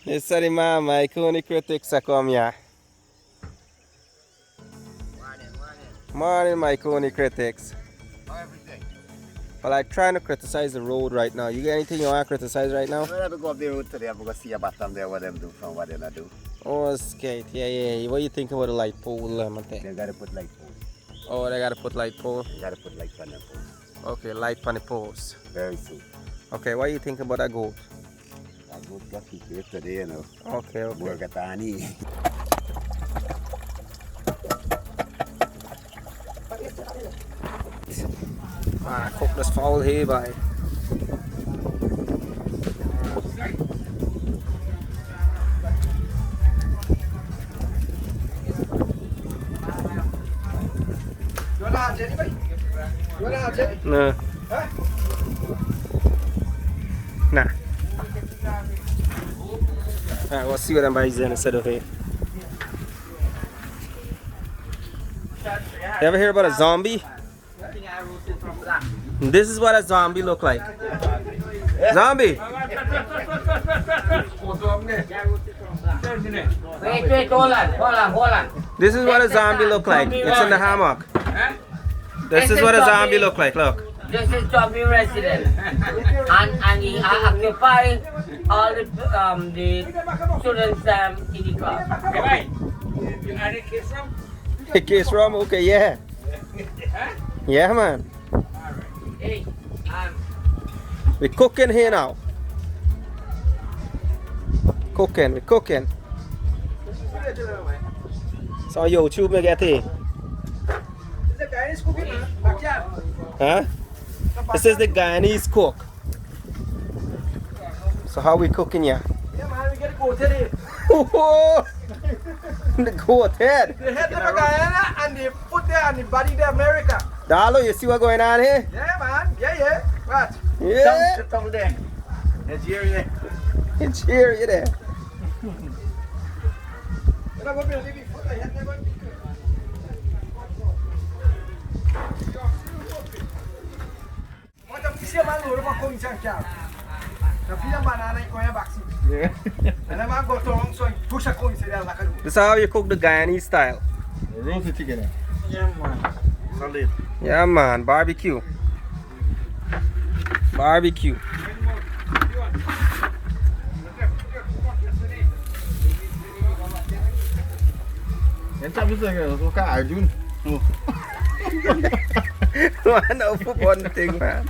It's the mama, I only critics are come here. Morning, my Coney critics. How everything? Well, I'm trying to criticize the road right now. You got anything you want to criticize right now? I'm gonna go up the road today. I'm gonna see about them there, what them do from what they not do. Oh, skate. Yeah. What you think about the light pole? They gotta put light poles. Oh, they got to put light pole? They gotta put light on them poles. Okay, light on the poles. Very soon. Okay, what you think about that goat? I go got to do it today, you know. Okay. Work at Ani. Cook this fowl here, boy. No. Nah. Alright, we'll see what them boys in instead of here. You ever hear about a zombie? This is what a zombie look like. Zombie! Wait, hold on. This is what a zombie look like. It's in the hammock. This is what a zombie look like, look. This is zombie resident. and he occupy all the students in the class. Hey, you had a kiss from? A case rum? Okay, yeah. Yeah, man. Hey, We're cooking here now. We're cooking. So YouTube me get here. Huh? This is the Guyanese cook. So how we cooking ya? Yeah, man, we gotta go today. The goat head. The head of Guyana and the foot there and the body there, America. Darlo, you see what going on here? Yeah, man. Yeah. What? Yeah. Tongue there. Nigeria. It's here, you there. This is how you cook the Guyanese style. Roast chicken. Yeah, man. Solid. Yeah, man. Barbecue. Entah bisa ke? Suka Arjun. Man, no football thing, man.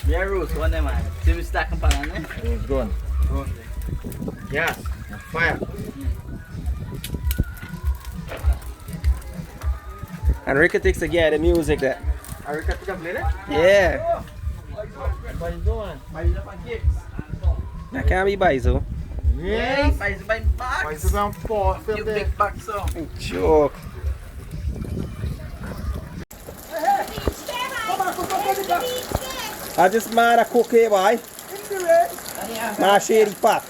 yeah, roast one man. See we stack them pan It's gone. Yes. Fire. And Ricky takes again the music there. America to play it? Yeah. What you doing? That can't be Baizo. Yes. by box. Mas isso é um pó. You big box so. Joke. I just mad a cook here, boy. My shady pot.